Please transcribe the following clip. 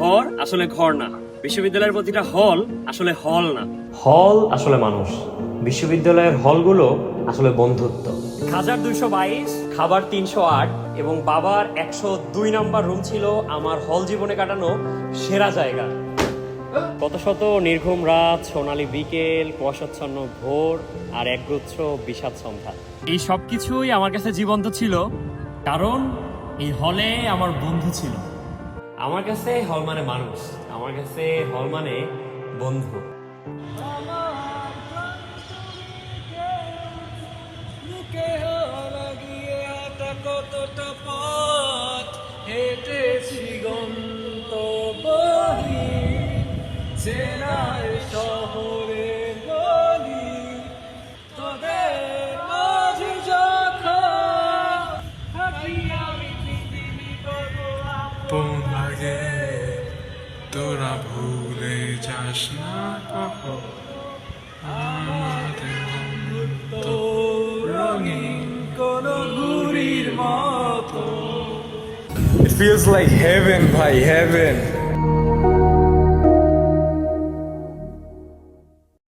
ঘর আসলে ঘর না, বিশ্ববিদ্যালয়ের প্রতিটা হল আসলে হল না। হল আসলে মানুষ, বিশ্ববিদ্যালয়ের হলগুলো আসলে বন্ধুত্ব। হাজার 222, খাবার 308 এবং বাবার 102 নম্বর রুম ছিল আমার হল জীবনে কাটানো সেরা জায়গা। কত শত নির্ঘুম রাত, সোনালী বিকেল, কুয়াশাচ্ছন্ন ভোর আর একগুচ্ছ বিষাদ সন্ধ্যা, এই সব কিছুই আমার কাছে জীবন্ত ছিল, কারণ এই হলে আমার বন্ধু ছিল। আমার কাছে হল মানে মানুষ, আমার কাছে হল মানে বন্ধু। কতটা পথ হেঁটেছি গন্তব্যহীন চেনার শহরে গলি তোদের মাঝে যখন থাকি আমি পৃথিবী কত আপন লাগে তোরা ভুলে যাস না কখন আমাদের বন্ধুত্ব রঙিন কোন ঘুড়ির মতো। It feels like heaven, bhai, heaven.